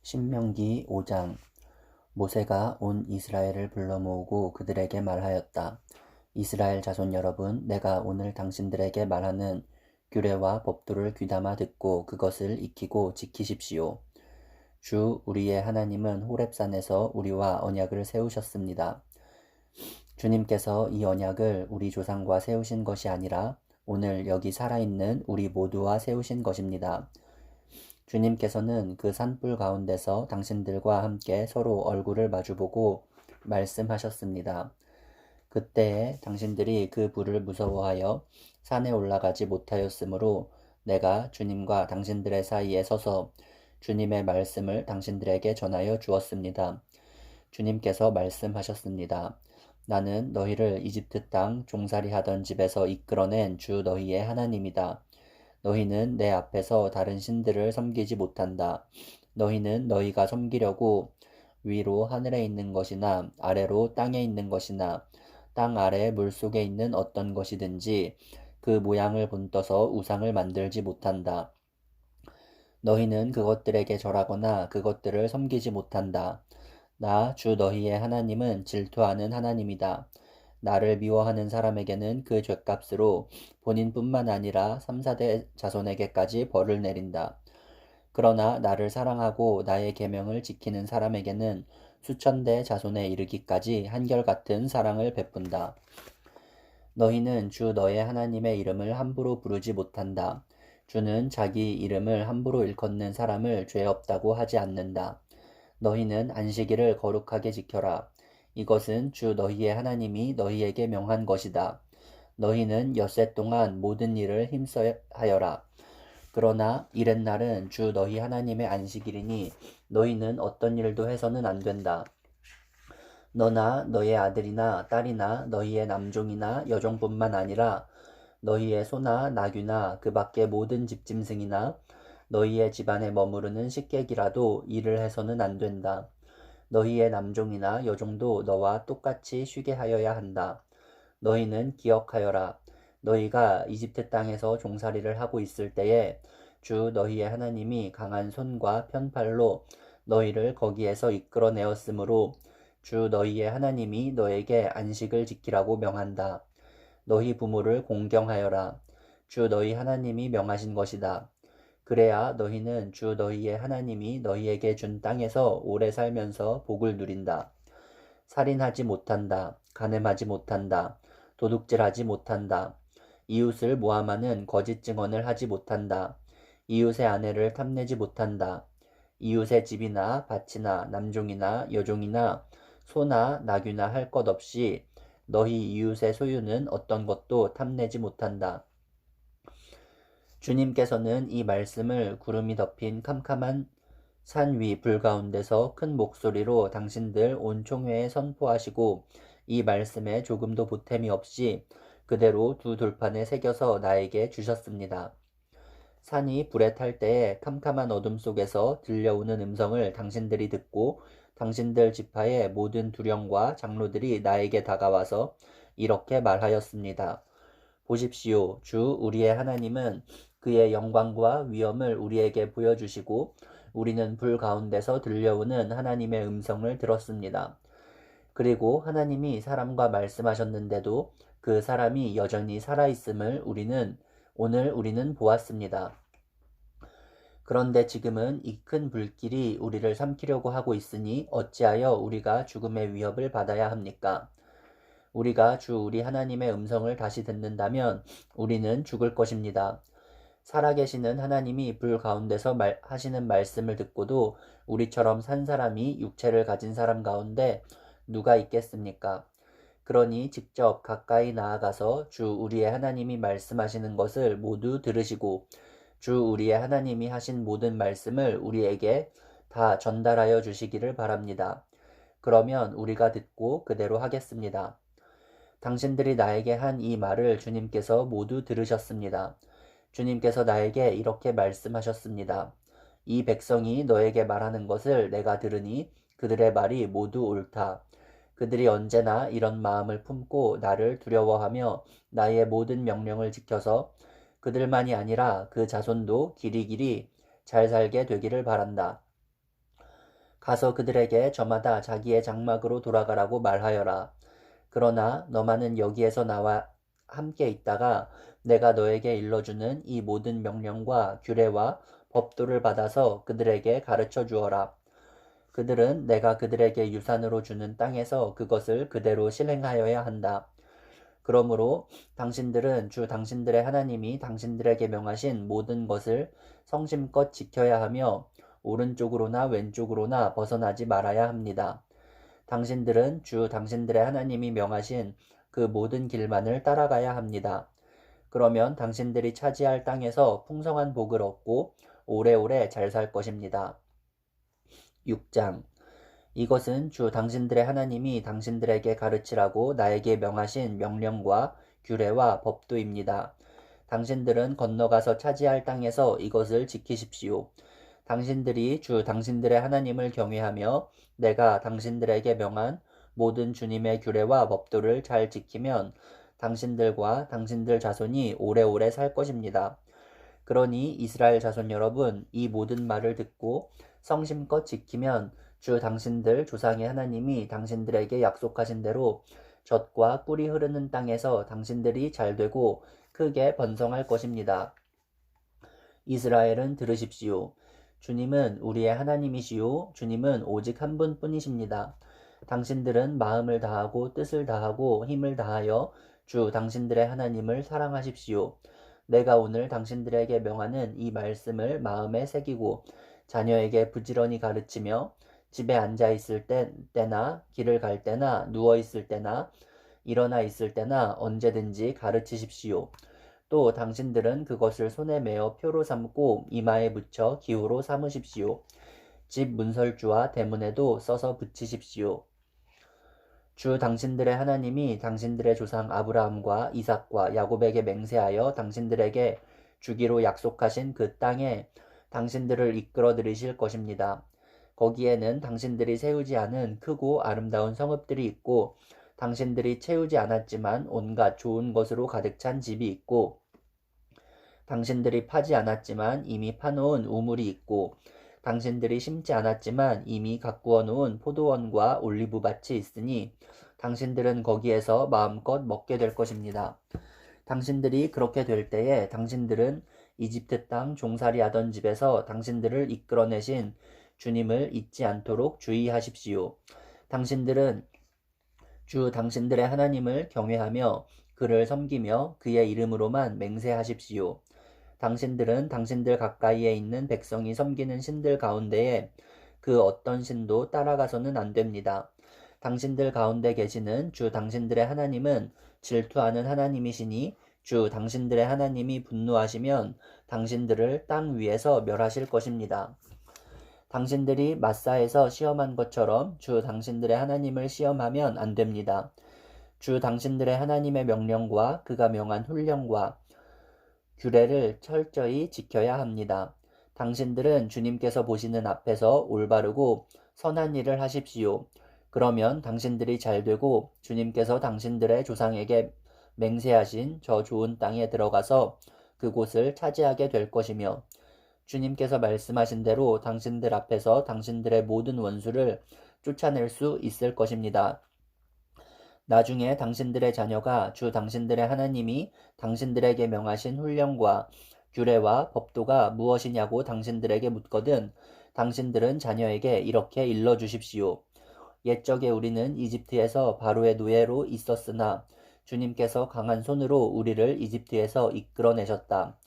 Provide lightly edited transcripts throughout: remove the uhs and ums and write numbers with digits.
신명기 5장. 모세가 온 이스라엘을 불러 모으고 그들에게 말하였다. 이스라엘 자손 여러분, 내가 오늘 당신들에게 말하는 규례와 법도를 귀담아 듣고 그것을 익히고 지키십시오. 주 우리의 하나님은 호렙산에서 우리와 언약을 세우셨습니다. 주님께서 이 언약을 우리 조상과 세우신 것이 아니라 오늘 여기 살아있는 우리 모두와 세우신 것입니다. 주님께서는 그 산불 가운데서 당신들과 함께 서로 얼굴을 마주보고 말씀하셨습니다. 그때에 당신들이 그 불을 무서워하여 산에 올라가지 못하였으므로 내가 주님과 당신들의 사이에 서서 주님의 말씀을 당신들에게 전하여 주었습니다. 주님께서 말씀하셨습니다. 나는 너희를 이집트 땅 종살이 하던 집에서 이끌어낸 주 너희의 하나님이다. 너희는 내 앞에서 다른 신들을 섬기지 못한다. 너희는 너희가 섬기려고 위로 하늘에 있는 것이나 아래로 땅에 있는 것이나 땅 아래 물속에 있는 어떤 것이든지 그 모양을 본떠서 우상을 만들지 못한다. 너희는 그것들에게 절하거나 그것들을 섬기지 못한다. 나 주 너희의 하나님은 질투하는 하나님이다. 나를 미워하는 사람에게는 그 죗값으로 본인뿐만 아니라 3, 4대 자손에게까지 벌을 내린다. 그러나 나를 사랑하고 나의 계명을 지키는 사람에게는 수천 대 자손에 이르기까지 한결같은 사랑을 베푼다. 너희는 주 너의 하나님의 이름을 함부로 부르지 못한다. 주는 자기 이름을 함부로 일컫는 사람을 죄 없다고 하지 않는다. 너희는 안식일을 거룩하게 지켜라. 이것은 주 너희의 하나님이 너희에게 명한 것이다. 너희는 엿새 동안 모든 일을 힘써하여라. 그러나 이튿날은 주 너희 하나님의 안식일이니 너희는 어떤 일도 해서는 안 된다. 너나 너의 아들이나 딸이나 너희의 남종이나 여종뿐만 아니라 너희의 소나 나귀나 그 밖의 모든 집짐승이나 너희의 집안에 머무르는 식객이라도 일을 해서는 안 된다. 너희의 남종이나 여종도 너와 똑같이 쉬게 하여야 한다. 너희는 기억하여라. 너희가 이집트 땅에서 종살이를 하고 있을 때에 주 너희의 하나님이 강한 손과 편팔로 너희를 거기에서 이끌어내었으므로 주 너희의 하나님이 너에게 안식을 지키라고 명한다. 너희 부모를 공경하여라. 주 너희 하나님이 명하신 것이다. 그래야 너희는 주 너희의 하나님이 너희에게 준 땅에서 오래 살면서 복을 누린다. 살인하지 못한다. 간음하지 못한다. 도둑질하지 못한다. 이웃을 모함하는 거짓 증언을 하지 못한다. 이웃의 아내를 탐내지 못한다. 이웃의 집이나 밭이나 남종이나 여종이나 소나 나귀나 할 것 없이 너희 이웃의 소유는 어떤 것도 탐내지 못한다. 주님께서는 이 말씀을 구름이 덮인 캄캄한 산 위 불 가운데서 큰 목소리로 당신들 온 총회에 선포하시고 이 말씀에 조금도 보탬이 없이 그대로 두 돌판에 새겨서 나에게 주셨습니다. 산이 불에 탈 때에 캄캄한 어둠 속에서 들려오는 음성을 당신들이 듣고 당신들 지파의 모든 두령과 장로들이 나에게 다가와서 이렇게 말하였습니다. 보십시오. 주 우리의 하나님은 그의 영광과 위엄을 우리에게 보여주시고 우리는 불 가운데서 들려오는 하나님의 음성을 들었습니다. 그리고 하나님이 사람과 말씀하셨는데도 그 사람이 여전히 살아있음을 오늘 우리는 보았습니다. 그런데 지금은 이 큰 불길이 우리를 삼키려고 하고 있으니 어찌하여 우리가 죽음의 위협을 받아야 합니까? 우리가 주 우리 하나님의 음성을 다시 듣는다면 우리는 죽을 것입니다. 살아계시는 하나님이 불 가운데서 하시는 말씀을 듣고도 우리처럼 산 사람이 육체를 가진 사람 가운데 누가 있겠습니까? 그러니 직접 가까이 나아가서 주 우리의 하나님이 말씀하시는 것을 모두 들으시고 주 우리의 하나님이 하신 모든 말씀을 우리에게 다 전달하여 주시기를 바랍니다. 그러면 우리가 듣고 그대로 하겠습니다. 당신들이 나에게 한 이 말을 주님께서 모두 들으셨습니다. 주님께서 나에게 이렇게 말씀하셨습니다. 이 백성이 너에게 말하는 것을 내가 들으니 그들의 말이 모두 옳다. 그들이 언제나 이런 마음을 품고 나를 두려워하며 나의 모든 명령을 지켜서 그들만이 아니라 그 자손도 길이길이 잘 살게 되기를 바란다. 가서 그들에게 저마다 자기의 장막으로 돌아가라고 말하여라. 그러나 너만은 여기에서 나와 함께 있다가 내가 너에게 일러주는 이 모든 명령과 규례와 법도를 받아서 그들에게 가르쳐 주어라. 그들은 내가 그들에게 유산으로 주는 땅에서 그것을 그대로 실행하여야 한다. 그러므로 당신들은 주 당신들의 하나님이 당신들에게 명하신 모든 것을 성심껏 지켜야 하며 오른쪽으로나 왼쪽으로나 벗어나지 말아야 합니다. 당신들은 주 당신들의 하나님이 명하신 그 모든 길만을 따라가야 합니다. 그러면 당신들이 차지할 땅에서 풍성한 복을 얻고 오래오래 잘 살 것입니다. 6장 이것은 주 당신들의 하나님이 당신들에게 가르치라고 나에게 명하신 명령과 규례와 법도입니다. 당신들은 건너가서 차지할 땅에서 이것을 지키십시오. 당신들이 주 당신들의 하나님을 경외하며 내가 당신들에게 명한 모든 주님의 규례와 법도를 잘 지키면 당신들과 당신들 자손이 오래오래 살 것입니다. 그러니 이스라엘 자손 여러분, 이 모든 말을 듣고 성심껏 지키면 주 당신들 조상의 하나님이 당신들에게 약속하신 대로 젖과 꿀이 흐르는 땅에서 당신들이 잘되고 크게 번성할 것입니다. 이스라엘은 들으십시오. 주님은 우리의 하나님이시요 주님은 오직 한 분뿐이십니다. 당신들은 마음을 다하고 뜻을 다하고 힘을 다하여 주 당신들의 하나님을 사랑하십시오. 내가 오늘 당신들에게 명하는 이 말씀을 마음에 새기고 자녀에게 부지런히 가르치며 집에 앉아 있을 때나 길을 갈 때나 누워 있을 때나 일어나 있을 때나 언제든지 가르치십시오. 또 당신들은 그것을 손에 메어 표로 삼고 이마에 붙여 기호로 삼으십시오. 집 문설주와 대문에도 써서 붙이십시오. 주 당신들의 하나님이 당신들의 조상 아브라함과 이삭과 야곱에게 맹세하여 당신들에게 주기로 약속하신 그 땅에 당신들을 이끌어 들이실 것입니다. 거기에는 당신들이 세우지 않은 크고 아름다운 성읍들이 있고 당신들이 채우지 않았지만 온갖 좋은 것으로 가득 찬 집이 있고 당신들이 파지 않았지만 이미 파놓은 우물이 있고 당신들이 심지 않았지만 이미 가꾸어 놓은 포도원과 올리브밭이 있으니 당신들은 거기에서 마음껏 먹게 될 것입니다. 당신들이 그렇게 될 때에 당신들은 이집트 땅 종살이 하던 집에서 당신들을 이끌어내신 주님을 잊지 않도록 주의하십시오. 당신들은 주 당신들의 하나님을 경외하며 그를 섬기며 그의 이름으로만 맹세하십시오. 당신들은 당신들 가까이에 있는 백성이 섬기는 신들 가운데에 그 어떤 신도 따라가서는 안 됩니다. 당신들 가운데 계시는 주 당신들의 하나님은 질투하는 하나님이시니 주 당신들의 하나님이 분노하시면 당신들을 땅 위에서 멸하실 것입니다. 당신들이 마사에서 시험한 것처럼 주 당신들의 하나님을 시험하면 안 됩니다. 주 당신들의 하나님의 명령과 그가 명한 훈령과 규례를 철저히 지켜야 합니다. 당신들은 주님께서 보시는 앞에서 올바르고 선한 일을 하십시오. 그러면 당신들이 잘되고 주님께서 당신들의 조상에게 맹세하신 저 좋은 땅에 들어가서 그곳을 차지하게 될 것이며 주님께서 말씀하신 대로 당신들 앞에서 당신들의 모든 원수를 쫓아낼 수 있을 것입니다. 나중에 당신들의 자녀가 주 당신들의 하나님이 당신들에게 명하신 훈령과 규례와 법도가 무엇이냐고 당신들에게 묻거든 당신들은 자녀에게 이렇게 일러주십시오. 옛적에 우리는 이집트에서 바로의 노예로 있었으나 주님께서 강한 손으로 우리를 이집트에서 이끌어내셨다.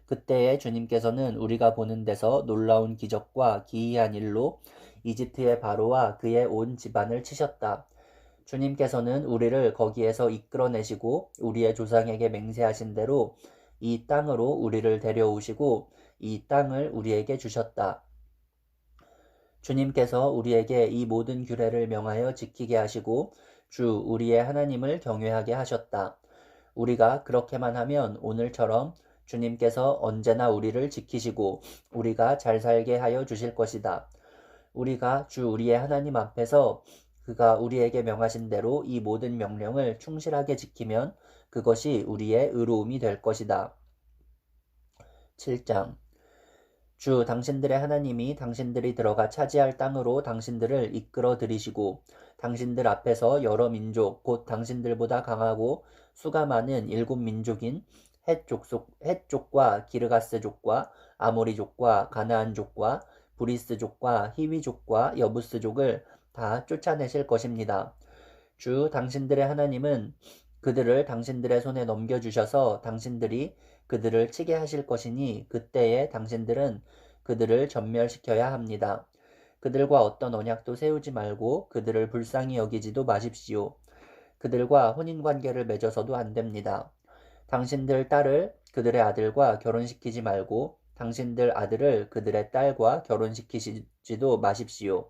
그때에 주님께서는 우리가 보는 데서 놀라운 기적과 기이한 일로 이집트의 바로와 그의 온 집안을 치셨다. 주님께서는 우리를 거기에서 이끌어내시고 우리의 조상에게 맹세하신 대로 이 땅으로 우리를 데려오시고 이 땅을 우리에게 주셨다. 주님께서 우리에게 이 모든 규례를 명하여 지키게 하시고 주 우리의 하나님을 경외하게 하셨다. 우리가 그렇게만 하면 오늘처럼 주님께서 언제나 우리를 지키시고 우리가 잘 살게 하여 주실 것이다. 우리가 주 우리의 하나님 앞에서 그가 우리에게 명하신 대로 이 모든 명령을 충실하게 지키면 그것이 우리의 의로움이 될 것이다. 7장 주 당신들의 하나님이 당신들이 들어가 차지할 땅으로 당신들을 이끌어 들이시고 당신들 앞에서 여러 민족 곧 당신들보다 강하고 수가 많은 7민족인 헷족과 기르가스족과 아모리족과 가나안족과 브리스족과 히위족과 여부스족을 다 쫓아내실 것입니다. 주 당신들의 하나님은 그들을 당신들의 손에 넘겨주셔서 당신들이 그들을 치게 하실 것이니 그때에 당신들은 그들을 전멸시켜야 합니다. 그들과 어떤 언약도 세우지 말고 그들을 불쌍히 여기지도 마십시오. 그들과 혼인관계를 맺어서도 안 됩니다. 당신들 딸을 그들의 아들과 결혼시키지 말고 당신들 아들을 그들의 딸과 결혼시키지도 마십시오.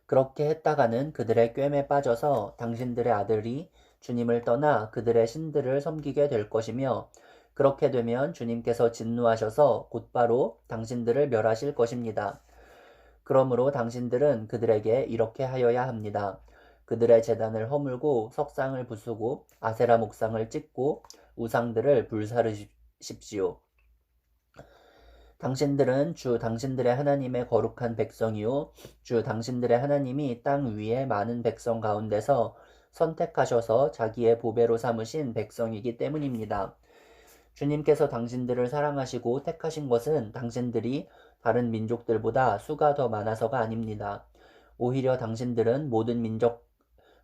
그렇게 했다가는 그들의 꿰매 빠져서 당신들의 아들이 주님을 떠나 그들의 신들을 섬기게 될 것이며 그렇게 되면 주님께서 진노하셔서 곧바로 당신들을 멸하실 것입니다. 그러므로 당신들은 그들에게 이렇게 하여야 합니다. 그들의 제단을 허물고 석상을 부수고 아세라 목상을 찍고 우상들을 불사르십시오. 당신들은 주 당신들의 하나님의 거룩한 백성이요 주 당신들의 하나님이 땅 위에 많은 백성 가운데서 선택하셔서 자기의 보배로 삼으신 백성이기 때문입니다. 주님께서 당신들을 사랑하시고 택하신 것은 당신들이 다른 민족들보다 수가 더 많아서가 아닙니다. 오히려 당신들은 모든 민족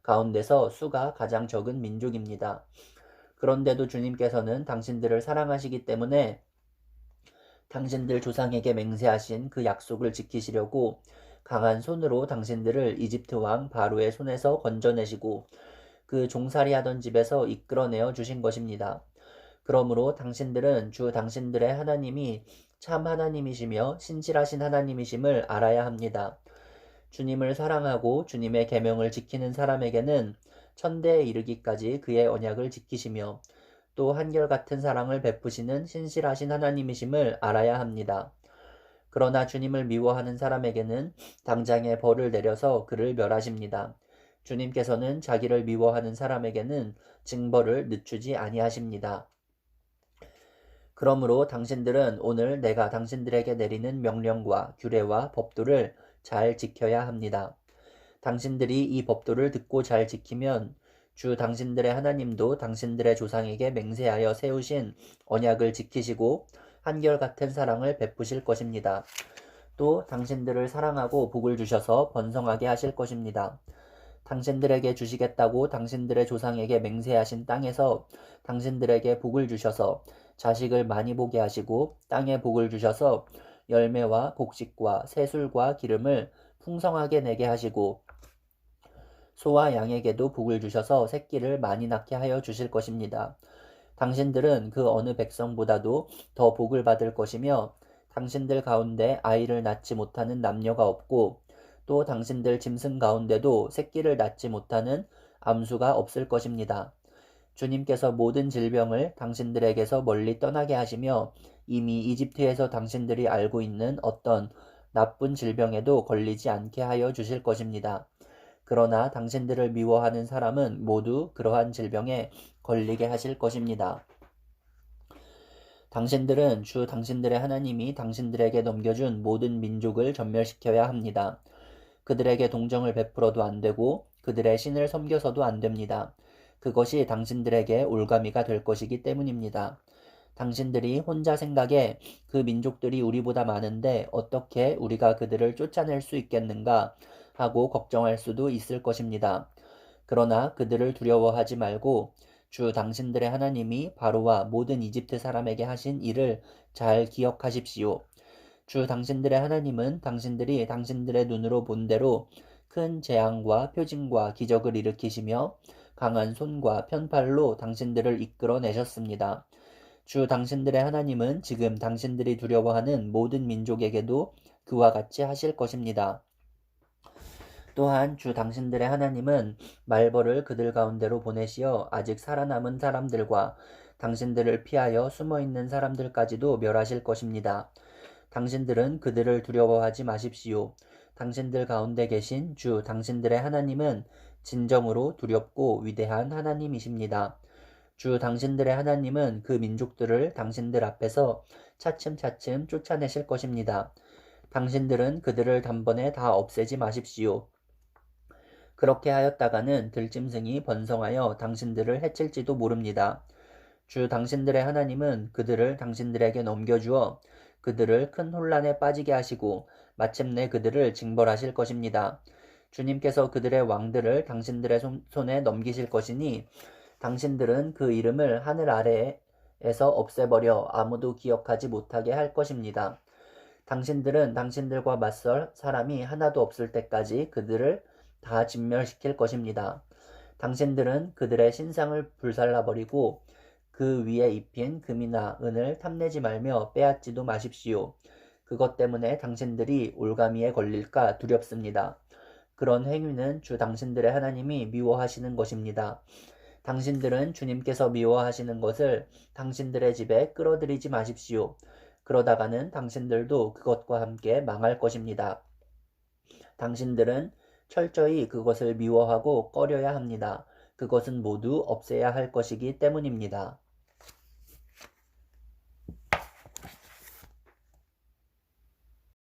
가운데서 수가 가장 적은 민족입니다. 그런데도 주님께서는 당신들을 사랑하시기 때문에 당신들 조상에게 맹세하신 그 약속을 지키시려고 강한 손으로 당신들을 이집트 왕 바로의 손에서 건져내시고 그 종살이하던 집에서 이끌어내어 주신 것입니다. 그러므로 당신들은 주 당신들의 하나님이 참 하나님이시며 신실하신 하나님이심을 알아야 합니다. 주님을 사랑하고 주님의 계명을 지키는 사람에게는 천대에 이르기까지 그의 언약을 지키시며 또 한결같은 사랑을 베푸시는 신실하신 하나님이심을 알아야 합니다. 그러나 주님을 미워하는 사람에게는 당장에 벌을 내려서 그를 멸하십니다. 주님께서는 자기를 미워하는 사람에게는 징벌을 늦추지 아니하십니다. 그러므로 당신들은 오늘 내가 당신들에게 내리는 명령과 규례와 법도를 잘 지켜야 합니다. 당신들이 이 법도를 듣고 잘 지키면 주 당신들의 하나님도 당신들의 조상에게 맹세하여 세우신 언약을 지키시고 한결같은 사랑을 베푸실 것입니다. 또 당신들을 사랑하고 복을 주셔서 번성하게 하실 것입니다. 당신들에게 주시겠다고 당신들의 조상에게 맹세하신 땅에서 당신들에게 복을 주셔서 자식을 많이 보게 하시고 땅에 복을 주셔서 열매와 곡식과 새술과 기름을 풍성하게 내게 하시고 소와 양에게도 복을 주셔서 새끼를 많이 낳게 하여 주실 것입니다. 당신들은 그 어느 백성보다도 더 복을 받을 것이며 당신들 가운데 아이를 낳지 못하는 남녀가 없고 또 당신들 짐승 가운데도 새끼를 낳지 못하는 암수가 없을 것입니다. 주님께서 모든 질병을 당신들에게서 멀리 떠나게 하시며 이미 이집트에서 당신들이 알고 있는 어떤 나쁜 질병에도 걸리지 않게 하여 주실 것입니다. 그러나 당신들을 미워하는 사람은 모두 그러한 질병에 걸리게 하실 것입니다. 당신들은 주 당신들의 하나님이 당신들에게 넘겨준 모든 민족을 전멸시켜야 합니다. 그들에게 동정을 베풀어도 안 되고 그들의 신을 섬겨서도 안 됩니다. 그것이 당신들에게 올가미가 될 것이기 때문입니다. 당신들이 혼자 생각에 그 민족들이 우리보다 많은데 어떻게 우리가 그들을 쫓아낼 수 있겠는가 하고 걱정할 수도 있을 것입니다. 그러나 그들을 두려워하지 말고 주 당신들의 하나님이 바로와 모든 이집트 사람에게 하신 일을 잘 기억하십시오. 주 당신들의 하나님은 당신들이 당신들의 눈으로 본 대로 큰 재앙과 표징과 기적을 일으키시며 강한 손과 편팔로 당신들을 이끌어내셨습니다. 주 당신들의 하나님은 지금 당신들이 두려워하는 모든 민족에게도 그와 같이 하실 것입니다. 또한 주 당신들의 하나님은 말벌을 그들 가운데로 보내시어 아직 살아남은 사람들과 당신들을 피하여 숨어있는 사람들까지도 멸하실 것입니다. 당신들은 그들을 두려워하지 마십시오. 당신들 가운데 계신 주 당신들의 하나님은 진정으로 두렵고 위대한 하나님이십니다. 주 당신들의 하나님은 그 민족들을 당신들 앞에서 차츰차츰 쫓아내실 것입니다. 당신들은 그들을 단번에 다 없애지 마십시오. 그렇게 하였다가는 들짐승이 번성하여 당신들을 해칠지도 모릅니다. 주 당신들의 하나님은 그들을 당신들에게 넘겨주어 그들을 큰 혼란에 빠지게 하시고 마침내 그들을 징벌하실 것입니다. 주님께서 그들의 왕들을 당신들의 손에 넘기실 것이니 당신들은 그 이름을 하늘 아래에서 없애버려 아무도 기억하지 못하게 할 것입니다. 당신들은 당신들과 맞설 사람이 하나도 없을 때까지 그들을 다 진멸시킬 것입니다. 당신들은 그들의 신상을 불살라버리고 그 위에 입힌 금이나 은을 탐내지 말며 빼앗지도 마십시오. 그것 때문에 당신들이 올가미에 걸릴까 두렵습니다. 그런 행위는 주 당신들의 하나님이 미워하시는 것입니다. 당신들은 주님께서 미워하시는 것을 당신들의 집에 끌어들이지 마십시오. 그러다가는 당신들도 그것과 함께 망할 것입니다. 당신들은 철저히 그것을 미워하고 꺼려야 합니다. 그것은 모두 없애야 할 것이기 때문입니다.